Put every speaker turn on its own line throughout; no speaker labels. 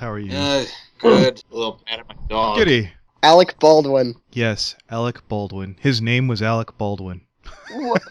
How are you?
Good. A little mad at my dog.
Goody.
Alec Baldwin.
Yes, Alec Baldwin. His name was Alec Baldwin.
What?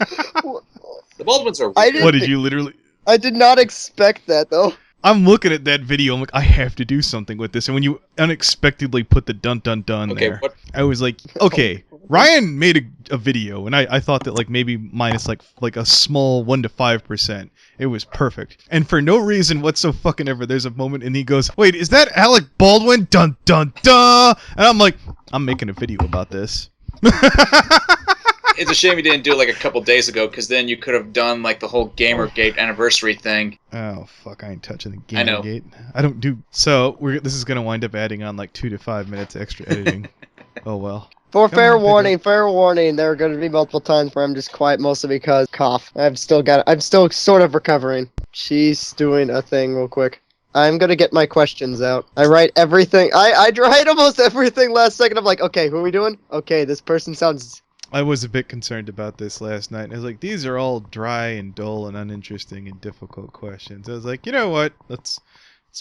The Baldwins are weird.
What did you literally...
I did not expect that, though.
I'm looking at that video, I'm like, I have to do something with this. And when you unexpectedly put the dun-dun-dun there,
what?
I was like, okay, Ryan made a video, and I thought that, like, maybe minus, like a small 1 to 5%. It was perfect. And for no reason whatsoever, there's a moment, and he goes, wait, is that Alec Baldwin? Dun-dun-dun! And I'm like, I'm making a video about this.
It's a shame you didn't do it like a couple days ago, because then you could have done like the whole Gamergate anniversary thing.
Oh fuck! I ain't touching the
I
Gamergate.
know.
I don't do. So this is gonna wind up adding on like 2 to 5 minutes extra editing. Oh well.
Fair warning, there are going to be multiple times where I'm just quiet, mostly because cough. I'm still sort of recovering. She's doing a thing real quick. I'm gonna get my questions out. I write everything. I write almost everything last second. I'm like, okay, who are we doing? Okay, this person sounds...
I was a bit concerned about this last night. I was like, these are all dry and dull and uninteresting and difficult questions. I was like, you know what? Let's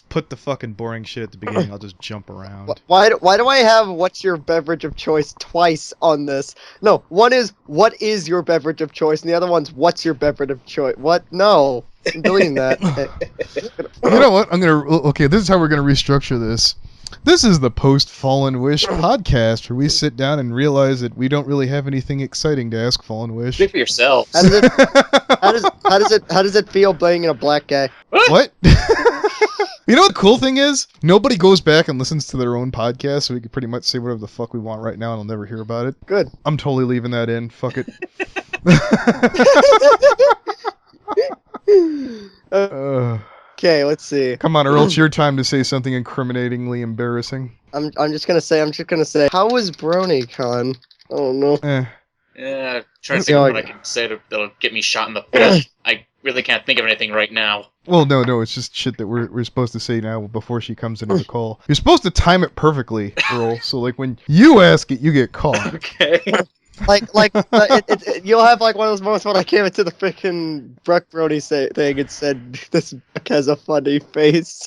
put the fucking boring shit at the beginning. I'll just jump around.
Why do I have what's your beverage of choice twice on this? No, one is what is your beverage of choice, and the other one's what's your beverage of choice. What? No. I'm deleting that.
You know what? Okay, this is how we're gonna restructure this. This is the post-FallenWish podcast, where we sit down and realize that we don't really have anything exciting to ask FallenWish.
Speak for yourselves.
How does it feel being a black guy?
What? You know what the cool thing is? Nobody goes back and listens to their own podcast, so we can pretty much say whatever the fuck we want right now, and I'll never hear about it.
Good.
I'm totally leaving that in. Fuck it.
Okay, let's see.
Come on, Earl. It's your time to say something incriminatingly embarrassing.
I'm just gonna say. How was BronyCon? Oh no.
Yeah, trying to think of what I can say that'll get me shot in the foot. I really can't think of anything right now.
Well, no, it's just shit that we're supposed to say now before she comes into the call. You're supposed to time it perfectly, Earl. So like when you ask it, you get caught.
Okay.
You'll have like one of those moments when I came into the freaking Buck Brony thing and said, "This Buck has a funny face."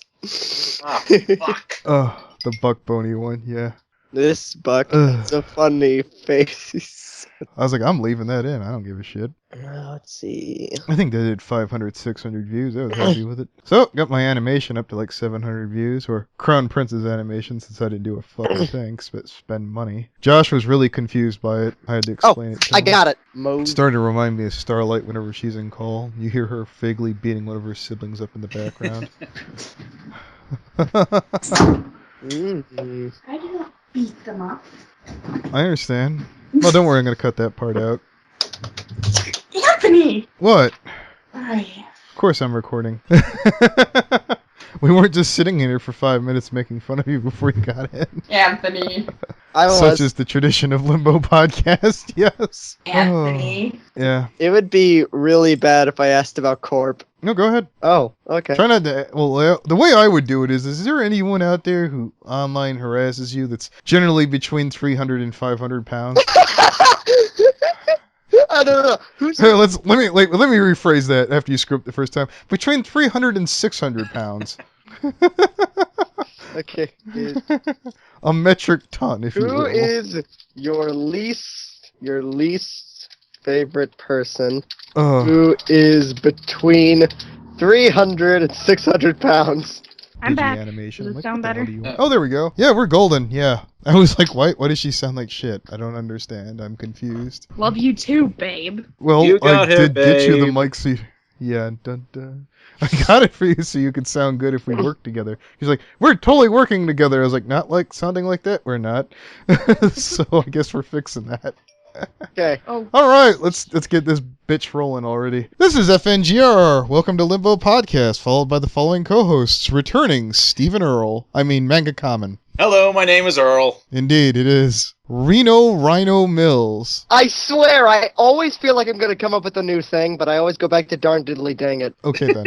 Oh, fuck.
The Buck Boney one, yeah.
This Buck has a funny face.
I was like, I'm leaving that in. I don't give a shit.
Let's see.
I think they did 500, 600 views. I was happy with it. So, got my animation up to like 700 views, or Crown Prince's animation, since I didn't do a fucking thing, spend money. Josh was really confused by it. I had to explain it to him.
I got it.
It's starting to remind me of Starlight whenever she's in call. You hear her vaguely beating one of her siblings up in the background.
I do not beat them up.
I understand. Well, don't worry, I'm going to cut that part out.
Anthony!
What?
Why?
Of course I'm recording. We weren't just sitting here for 5 minutes making fun of you before you got in.
Anthony.
Such is the tradition of Limbo podcast, yes.
Anthony.
Oh, yeah.
It would be really bad if I asked about Corp.
No, go ahead.
Oh, okay.
Try not to... Well, the way I would do it is there anyone out there who online harasses you that's generally between 300 and 500 pounds?
I don't know.
Hey, let me rephrase that after you screw up the first time. Between 300 and 600 pounds.
Okay.
A metric ton, if you will.
Who is your least favorite person who is between 300 and 600 pounds?
I'm back.
Animation.
Does it
What
sound
the hell
better?
do you want? Oh, there we go. Yeah, we're golden. Yeah. I was like, why does she sound like shit? I don't understand. I'm confused.
Love you too, babe.
Well,
You got
I did
it,
get you the
babe.
mic so yeah, dun dun. I got it for you so you could sound good if we work together. He's like, we're totally working together. I was like, not like sounding like that. We're not. So I guess we're fixing that.
Okay.
Oh,
All right, let's get this bitch rolling already. This is FNGR. Welcome to Limbo Podcast, followed by the following co-hosts. Returning, Stephen Earl. Manga Kamen.
Hello, my name is Earl.
Indeed, it is. Rhino Mills.
I swear, I always feel like I'm going to come up with a new thing, but I always go back to darn diddly dang it.
Okay, then.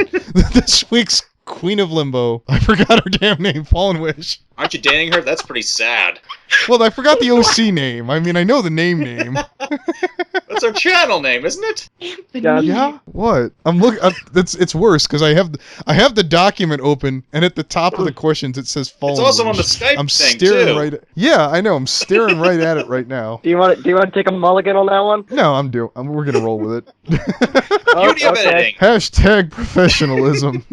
This week's Queen of Limbo. I forgot her damn name, FallenWish.
Aren't you dating her? That's pretty sad.
Well, I forgot the OC name. I mean, I know the name.
That's our channel name, isn't it?
Anthony.
Yeah. What? I'm looking. It's worse because I have the document open, and at the top of the questions it says "FallenWish."
It's also on the Skype
I'm
thing,
staring
too.
right. Yeah, I know. I'm staring right at it right now.
Do you want to take a mulligan on that one?
No, we're gonna roll with it.
Beauty of editing.
Hashtag professionalism.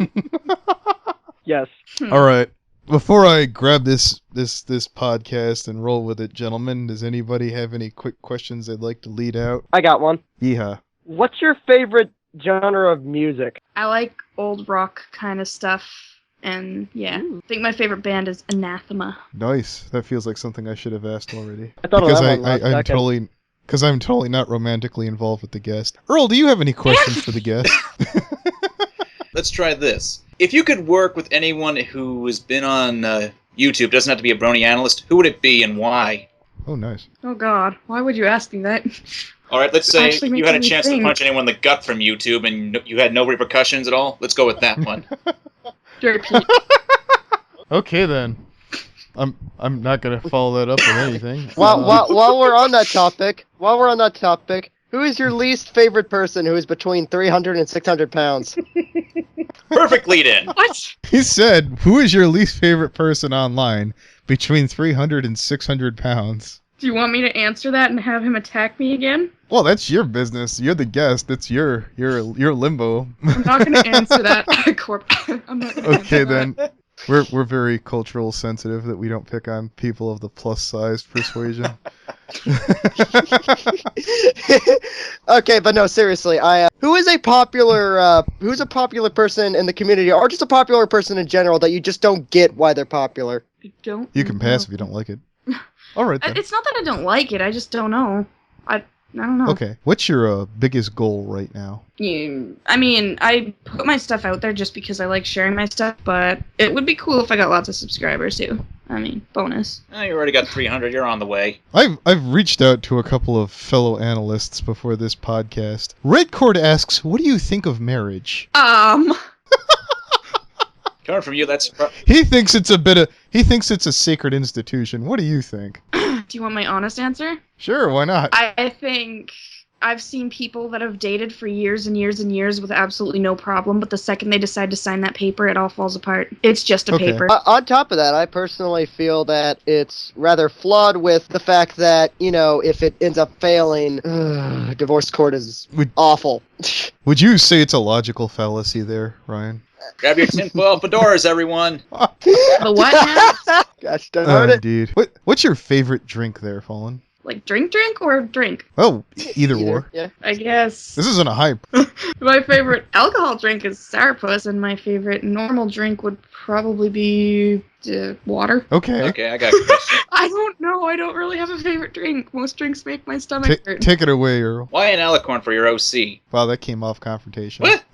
Yes.
All right. Before I grab this podcast and roll with it, gentlemen, does anybody have any quick questions they'd like to lead out?
I got one.
Yeehaw.
What's your favorite genre of music?
I like old rock kind of stuff. And yeah, I think my favorite band is Anathema.
Nice. That feels like something I should have asked already.
I thought
Because
of that one last second.
I'm totally not romantically involved with the guest. Earl, do you have any questions for the guest?
Let's try this. If you could work with anyone who has been on YouTube, doesn't have to be a brony analyst, who would it be and why?
Oh, nice.
Oh God, why would you ask me that?
All right, let's say
Actually
you had a
making me
chance to
think.
punch anyone in the gut from YouTube and you had no repercussions at all. Let's go with that one.
Jerry Pete.
Okay then. I'm not gonna follow that up with anything.
While we're on that topic, who is your least favorite person who is between 300 and 600 pounds?
Perfect lead-in.
What?
He said, "Who is your least favorite person online between 300 and 600 pounds?"
Do you want me to answer that and have him attack me again?
Well, that's your business. You're the guest. It's your limbo.
I'm not going to answer that. I'm not gonna
Okay
answer that.
then. We're very cultural sensitive that we don't pick on people of the plus size persuasion.
Okay, but no, seriously, who's a popular person in the community, or just a popular person in general that you just don't get why they're popular?
I don't.
You can pass
know.
if you don't like it. All right then.
It's not that I don't like it. I just don't know. I don't know.
Okay. What's your biggest goal right now?
I mean, I put my stuff out there just because I like sharing my stuff, but it would be cool if I got lots of subscribers too. I mean, bonus.
Oh, you already got 300. You're on the way.
I've reached out to a couple of fellow analysts before this podcast. Redcord asks, "What do you think of marriage?"
Coming from you, that's...
He thinks it's a sacred institution. What do you think?
Do you want my honest answer?
Sure, why not?
I think I've seen people that have dated for years and years and years with absolutely no problem, but the second they decide to sign that paper, it all falls apart. It's just a
Okay.
paper.
On top of that, I personally feel that it's rather flawed with the fact that, if it ends up failing, divorce court is awful.
Would you say it's a logical fallacy there, Ryan?
Grab your tinfoil fedoras, everyone.
The what now?
Gosh, don't hurt it.
Indeed. What's your favorite drink there, Fallen?
Like drink or drink?
Oh, either or.
Yeah.
I guess.
This isn't a hype.
My favorite alcohol drink is sourpuss, and my favorite normal drink would probably be water.
Okay.
Okay, I got a question.
I don't know. I don't really have a favorite drink. Most drinks make my stomach hurt.
Take it away, Earl.
Why an Alicorn for your OC?
Wow, that came off confrontation.
What?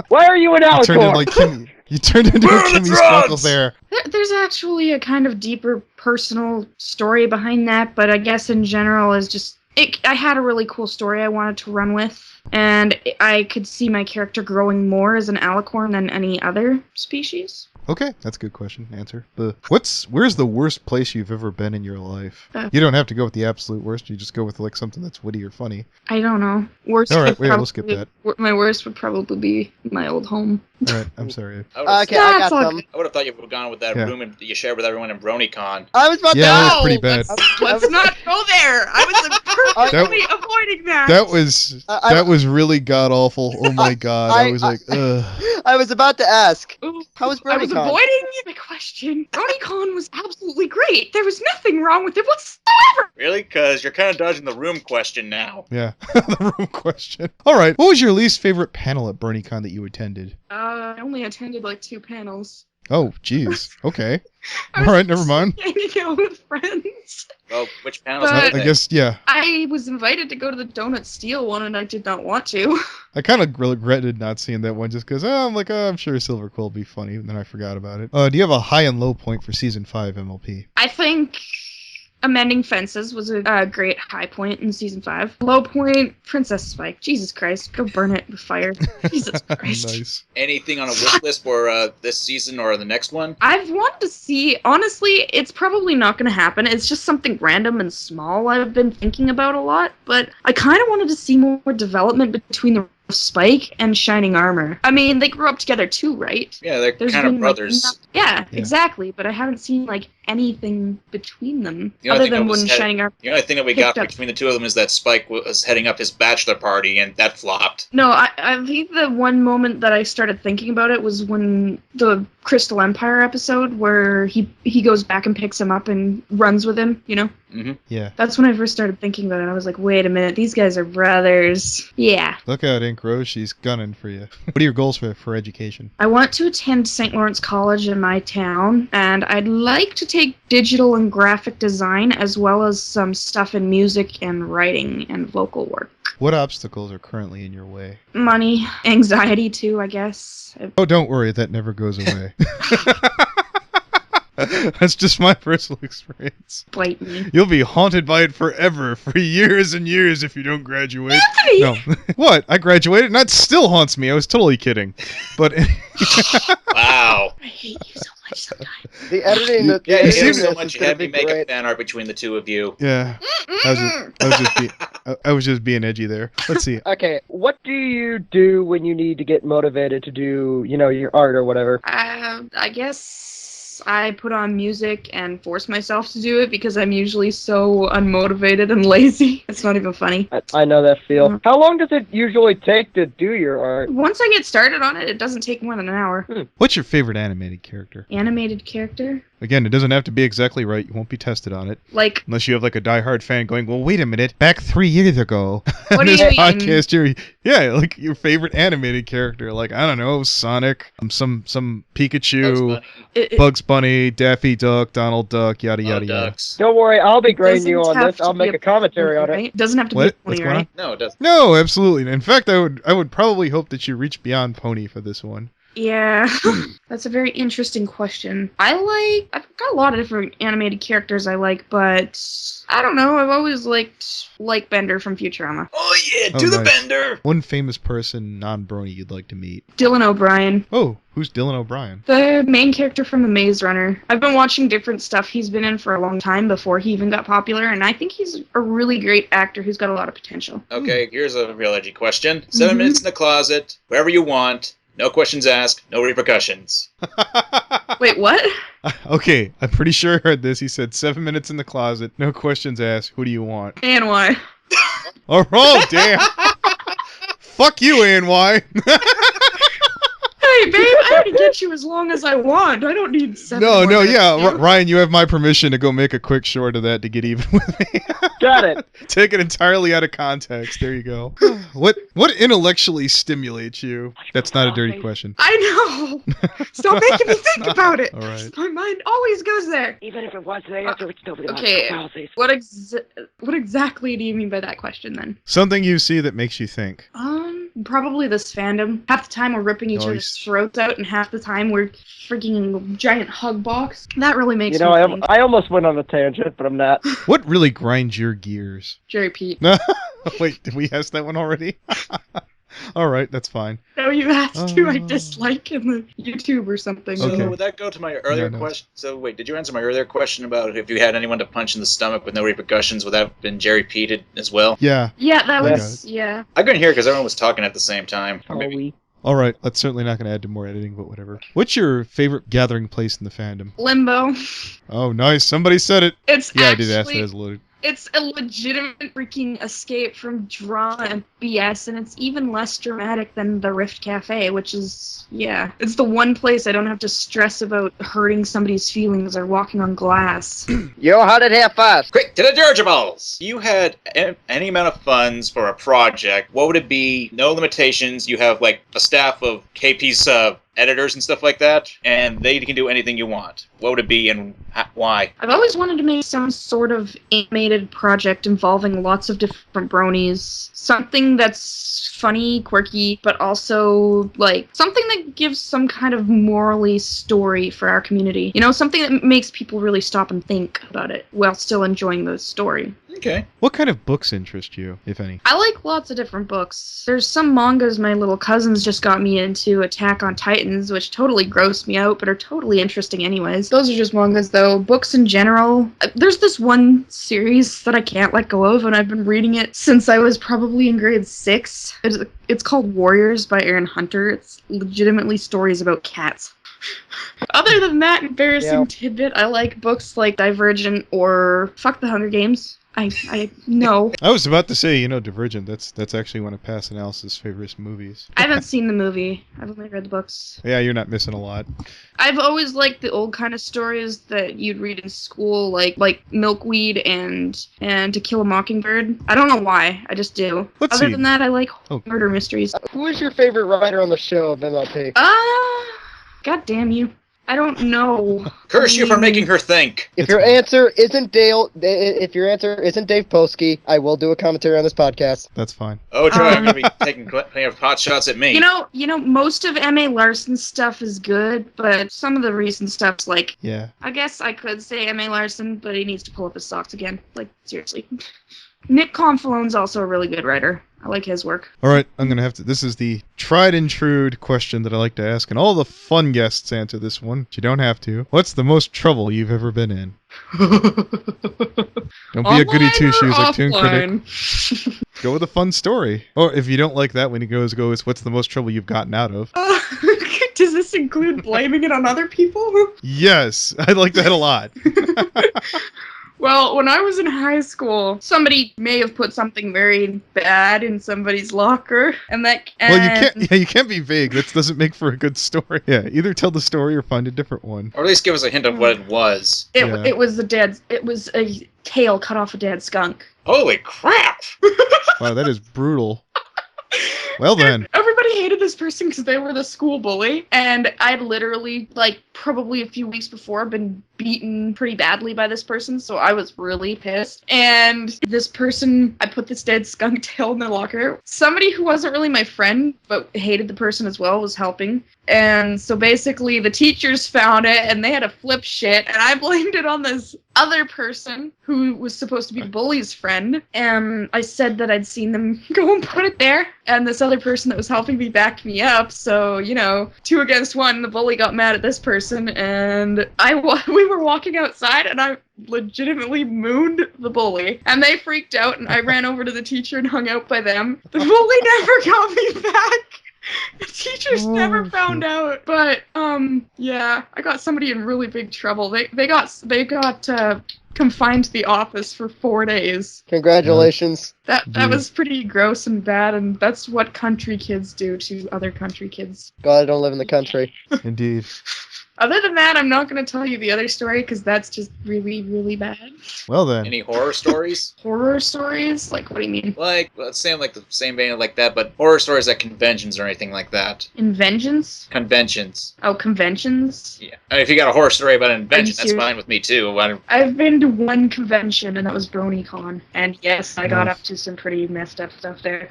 Why are you an
You turned into
Alicorn?
like Kimmy. You turned into
Burn the
Kimmy's
drugs!
Funkle there.
There's actually a kind of deeper personal story behind that, but I guess in general is just... I had a really cool story I wanted to run with, and I could see my character growing more as an alicorn than any other species.
Okay, that's a good question. Answer. Where's the worst place you've ever been in your life?
Uh,
You don't have to go with the absolute worst. You just go with like something that's witty or funny.
I don't know. Worst.
All right,
would
we'll skip
probably- My worst would probably be my old home.
All right, I'm sorry.
I would have
Okay, I got
That's all
some.
thought you would have gone with that
Yeah.
room that you shared with everyone in BronyCon.
I was about
Yeah, that
to.
was pretty bad.
Let's not go there. I was perfectly avoiding that.
That was really god awful. Oh my god, I was like, ugh.
I was about to ask.
Ooh,
How was
I was
BronyCon?
avoiding my question. BronyCon was absolutely great. There was nothing wrong with it whatsoever.
Really? Because you're kind of dodging the room question now.
Yeah, the room question. All right, what was your least favorite panel at BronyCon that you attended?
I only attended like 2 panels.
Oh, jeez. Okay.
I
All
was
right, never mind.
hanging out with friends.
Well, which panels
But-
were
I
they?
guess, yeah.
I was invited to go to the Donut Steel one, and I did not want to.
I kind of regretted not seeing that one just because I'm like, I'm sure Silver Quill will be funny, and then I forgot about it. Do you have a high and low point for Season 5 MLP?
I think Amending Fences was a great high point in season 5. Low point, Princess Spike. Jesus Christ, go burn it with fire. Jesus Christ.
Nice.
Anything on a wish list for this season or the next one?
I've wanted to see, honestly, it's probably not going to happen. It's just something random and small I've been thinking about a lot, but I kind of wanted to see more development between the Spike and Shining Armor. I mean, they grew up together too, right?
Yeah, they're
There's
kind of
been,
brothers.
Yeah,
Yeah.
exactly, but I haven't seen, anything between them.
The only
Other
thing that
than
was
when Shining Armor...
The only thing that we
picked
got
up-
between the two of them is that Spike was heading up his bachelor party, and that flopped.
No, I think the one moment that I started thinking about it was when the Crystal Empire episode where he goes back and picks him up and runs with him, you know?
Mm-hmm.
Yeah.
That's when I first started thinking about it. I was like, wait a minute, these guys are brothers. Yeah.
Look out, Ink Rose. She's gunning for you. What are your goals for education?
I want to attend St. Lawrence College in my town, and I'd like to take digital and graphic design as well as some stuff in music and writing and vocal work.
What obstacles are currently in your way?
Money, anxiety too, I guess.
Oh, don't worry. That never goes away. That's just my personal experience.
Bite me.
You'll be haunted by it forever, for years and years if you don't graduate.
Anthony!
No. What? I graduated and that still haunts me. I was totally kidding. But
Wow.
I hate you so much sometimes.
The editing, the
Yeah,
editing
you
seem
this
so
is
much. You
gonna
had me
be
make a
great.
fan art between the two of you.
yeah, I was just being edgy there. Let's see.
Okay, what do you do when you need to get motivated to do, your art or whatever?
I guess I put on music and force myself to do it because I'm usually so unmotivated and lazy. It's not even funny.
I know that feel.
Mhm.
How long does it usually take to do your art?
Once I get started on it, it doesn't take more than an hour.
What's your favorite animated character?
Animated character?
Again, it doesn't have to be exactly right. You won't be tested on it.
Like,
Unless you have like a diehard fan going, well, wait a minute, back 3 years ago.
What
on
do
this
you mean?
podcast, yeah, like your favorite animated character, like I don't know, Sonic, some Pikachu, Bugs Bunny, Daffy Duck, Donald Duck, yada yada yada.
Ducks.
Don't worry, I'll be grading you
doesn't
on
have
this. I'll
to
make
be
a commentary on it.
right? Doesn't have to
What?
be
What's
a
going
pony,
on?
right?
No, it doesn't.
No, absolutely. In fact, I would probably hope that you reach beyond Pony for this one.
Yeah, that's a very interesting question. I've got a lot of different animated characters I like, but I don't know, I've always liked Bender from Futurama.
Oh yeah,
Oh,
do the
nice.
bender.
One famous person, non-Brony, you'd like to meet.
Dylan O'Brien.
Oh, who's Dylan O'Brien?
The main character from The Maze Runner. I've been watching different stuff he's been in for a long time before he even got popular, and I think he's a really great actor who's got a lot of potential.
Okay, here's a real edgy question. 7
Mhm.
minutes in the closet, wherever you want. No questions asked, no repercussions.
Wait, what?
Okay, I'm pretty sure I heard this. He said 7 minutes in the closet, no questions asked. Who do you want?
And why?
Oh, damn. Fuck you, ANY.
Hey, babe, I already get you as long as I want. I don't need 7
No,
more minutes
yeah,
with you.
Ryan, you have my permission to go make a quick short of that to get even with me.
Got it.
Take it entirely out of context. There you go. What intellectually stimulates you? That's not a dirty question.
I know. Stop making me think about it.
All right.
My mind always goes there.
Even if it was the answer, it's nobody
Okay. What exactly do you mean by that question then?
Something you see that makes you think.
Probably this fandom. Half the time we're ripping each
Nice.
other's throats out, and half the time we're freaking giant hug box. That really makes me think.
I almost went on a tangent, but I'm not.
What really grinds your gears?
Jerry Pete.
Wait, did we ask that one already? All right, that's fine.
No, you asked who I
Oh.
dislike in the YouTube or something.
So
Okay.
would that go to my earlier
Yeah, no.
question? So wait, did you answer my earlier question about if you had anyone to punch in the stomach with no repercussions? Would that have been Jerry Peated as well?
Yeah.
Yeah, that
Yeah.
was, yeah.
I couldn't hear because everyone was talking at the same time. Or maybe.
All right, that's certainly not going to add to more editing, but whatever. What's your favorite gathering place in the fandom?
Limbo.
Oh, nice. Somebody said it.
It's
Yeah,
actually,
I did ask that as a loaded.
it's a legitimate freaking escape from drama and BS, and it's even less dramatic than the Rift Cafe, which is, yeah. It's the one place I don't have to stress about hurting somebody's feelings or walking on glass.
Yo, how did it have fast?
Quick, to the dirigibles! You had any amount of funds for a project. What would it be? No limitations. You have like a staff of KP's editors and stuff like that, and they can do anything you want. What would it be and why?
I've always wanted to make some sort of animated project involving lots of different bronies. Something that's funny, quirky, but also, like, something that gives some kind of morally story for our community. You know, something that makes people really stop and think about it while still enjoying the story.
Okay.
What kind of books interest you, if any?
I like lots of different books. There's some mangas my little cousins just got me into, Attack on Titans, which totally grossed me out, but are totally interesting anyways. Those are just mangas, though. Books in general. There's this one series that I can't let go of, and I've been reading it since I was probably in grade 6. It's called Warriors by Aaron Hunter. It's legitimately stories about cats. Other than that embarrassing tidbit, I like books like Divergent or Fuck the Hunger Games. I know.
I was about to say, you know, Divergent. That's actually one of Pass Analysis' favorite movies.
I haven't seen the movie. I've only read the books.
Yeah, you're not missing a lot.
I've always liked the old kind of stories that you'd read in school, like Milkweed and To Kill a Mockingbird. I don't know why. I just do.
Let's
Other
see.
than that, I like murder mysteries.
Who is your favorite writer on the show of MLP?
God damn you. I don't know.
Curse you for making her think.
If your answer isn't Dave Posky, I will do a commentary on this podcast.
That's fine.
Oh, Troy, I'm going to be taking plenty of hot shots at me.
You know, most of M.A. Larson's stuff is good, but some of the recent stuff's like...
Yeah.
I guess I could say M.A. Larson, but he needs to pull up his socks again. Like, seriously. Nick Confalone's also a really good writer. I like his work.
All right, I'm going to have to... This is the tried and true question that I like to ask, and all the fun guests answer this one, but you don't have to. What's the most trouble you've ever been in? Don't be a goody two-shoes like Toon Critic. Go with a fun story. Or if you don't like that when he goes, what's the most trouble you've gotten out of?
Does this include blaming it on other people?
Yes, I like that a lot.
Well, when I was in high school, somebody may have put something very bad in somebody's locker,
Well, you can't be vague. That doesn't make for a good story. Yeah, either tell the story or find a different one.
Or at least give us a hint of what it was.
It was a tail cut off a dead skunk.
Holy crap!
Wow, that is brutal. Well then.
Everybody hated this person because they were the school bully, and I'd literally, probably a few weeks before, been beaten pretty badly by this person, so I was really pissed. And this person, I put this dead skunk tail in their locker. Somebody who wasn't really my friend, but hated the person as well, was helping. And so basically the teachers found it, and they had to flip shit, and I blamed it on this other person who was supposed to be the bully's friend. And I said that I'd seen them go and put it there, and this other person that was helping me backed me up. So, 2 against 1, the bully got mad at this person, and we were walking outside, and I legitimately mooned the bully, and they freaked out, and I ran over to the teacher and hung out by them. The bully never got me back. The teachers never found out. But yeah, I got somebody in really big trouble. They got confined to the office for 4 days.
Congratulations.
That was pretty gross and bad, and that's what country kids do to other country kids.
God, I don't live in the country.
Indeed.
Other than that, I'm not going to tell you the other story, because that's just really, really bad.
Well then.
Any horror stories?
Horror stories? Like, what do you mean?
Let's say the same vein like that, but horror stories at conventions or anything like that.
Inventions?
Conventions.
Oh, conventions?
Yeah. I mean, if you got a horror story about an invention, that's fine with me too.
I've been to one convention, and that was BronyCon. And yes, I got up to some pretty messed up stuff there.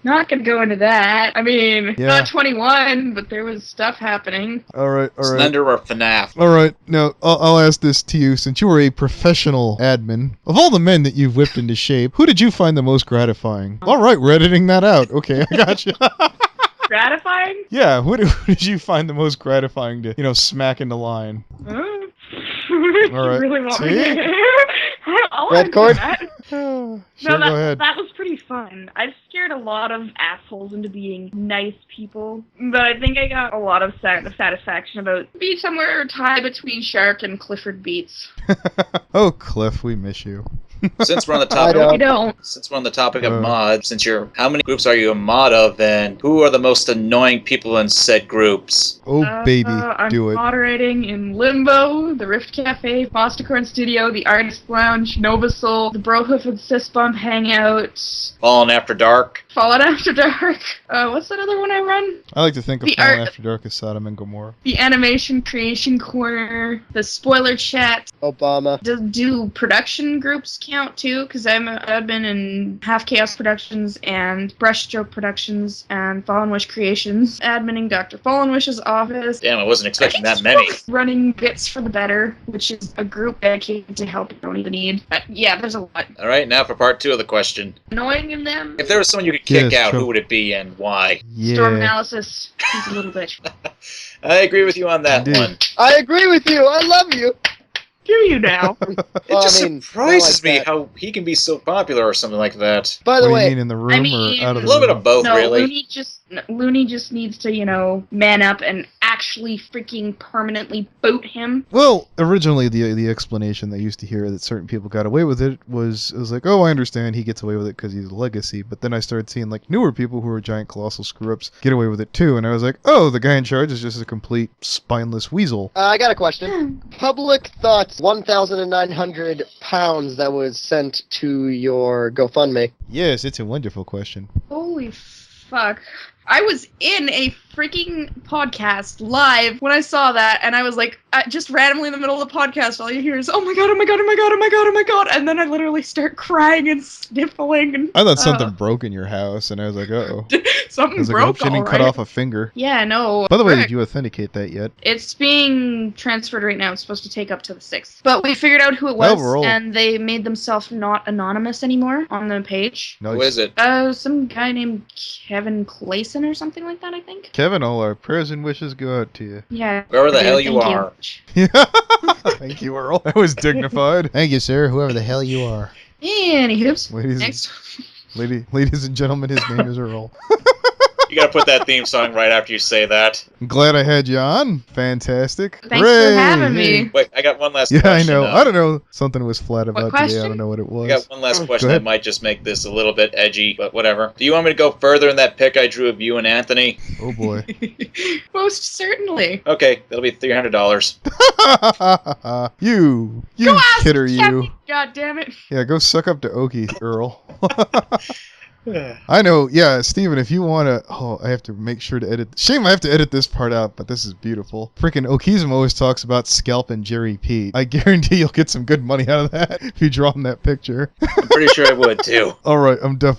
Not gonna go into that. I mean, not 21, but there was stuff happening.
All right.
Slender or FNAF?
All right, now I'll ask this to you, since you were a professional admin. Of all the men that you've whipped into shape, who did you find the most gratifying? All right, we're editing that out. Okay, I got you.
Gratifying?
Yeah, who did you find the most gratifying to, smack in the line? All right.
Really want me? I'll
Red
answer
cord?
that.
Sure,
No,
go ahead.
that was pretty fun. I've scared a lot of assholes into being nice people, but I think I got a lot of satisfaction about being somewhere tied between Shark and Clifford Beats.
Oh, Cliff, we miss you.
Since we're on the
I
topic,
We don't.
since we're on the topic of
Uh.
mods, how many groups are you a mod of, and who are the most annoying people in said groups?
Oh, baby,
I'm
do it.
moderating in Limbo, the Rift Cafe, Fostercorn Studio, the Artist Lounge, Novasoul, the Brohoof and Sysbump Hangout,
Fallen After Dark.
Fallen After Dark. What's that other one I run?
I like to think of
The
Fallen
art-
After Dark as Sodom and Gomorrah.
The Animation Creation Corner, the Spoiler Chat.
Obama.
Do production groups count too? Because I'm an admin in Half Chaos Productions and Brushstroke Productions and FallenWish Creations. Adminning Dr. FallenWish's office.
Damn, I wasn't expecting that many.
Running Bits for the Better, which is a group dedicated to help people in need. Yeah, there's a lot.
All right, now for part 2 of the question.
Annoying in them.
If there was someone you could kick
Yes,
out,
Trump.
who would it be and why?
Storm
Yeah.
Analysis. He's a little bitch.
I agree with you on that
Indeed.
one.
I agree with you. I love you.
Do you now?
It
Well,
just
I mean,
surprises
not like
me
that.
how he can be so popular or something like that.
By
What
the
do you
way,
mean, in the room
mean,
or out
A
of the
little bit
room?
of both,
No,
really.
Looney just needs to, man up and actually freaking permanently boot him.
Well, originally the explanation I used to hear that certain people got away with it was like, oh, I understand he gets away with it because he's a legacy. But then I started seeing like newer people who are giant colossal screw-ups get away with it too, and I was like, oh, the guy in charge is just a complete spineless weasel.
I got a question. Public thoughts, 1,900 pounds that was sent to your GoFundMe.
Yes, it's a wonderful question.
Holy fuck. I was in a freaking podcast live when I saw that, and I was like, just randomly in the middle of the podcast, all you hear is, oh my god, oh my god, oh my god, oh my god, oh my god, and then I literally start crying and sniffling. And,
I thought something broke in your house, and I was like, uh-oh. I
something
was like, I hope
broke,
she didn't cut
alright.
off a finger.
Yeah, no.
By the way,
frick.
did you authenticate that yet?
It's being transferred right now. It's supposed to take up to the 6th. But we figured out who it was,
Overall.
and they made themselves not anonymous anymore on the page.
Nice.
Who is it?
Some guy named Kevin Clayson or something like that, I think.
Kevin, all our prayers and wishes go out to you.
Yeah.
Wherever the
dude,
hell you
thank
are.
Thank you, Earl. That was dignified. Thank you, sir, whoever the hell you are.
Anywho,
Ladies,
next.
ladies and gentlemen, his name is Earl.
You gotta put that theme song right after you say that.
I'm glad I had you on. Fantastic.
Thanks for
Hooray!
having me.
Wait, I got one last
Yeah, I
question.
know. I don't know. Something was flat about today. I
question?
don't know what it was.
I got one last question
ahead.
that might just make this a little bit edgy, but whatever. Do you want me to go further in that pic I drew of you and Anthony?
Oh boy.
Most certainly.
Okay, that'll be $300.
you
Go ask
kidder,
Kevin,
you.
God damn it.
Yeah, go suck up to Okie, Earl. I know, yeah, Steven, if you want to... Oh, I have to make sure to edit... Shame I have to edit this part out, but this is beautiful. Freaking Okizum always talks about scalping Jerry Pete. I guarantee you'll get some good money out of that if you draw him that picture.
I'm pretty sure I would too.
Alright, I'm done.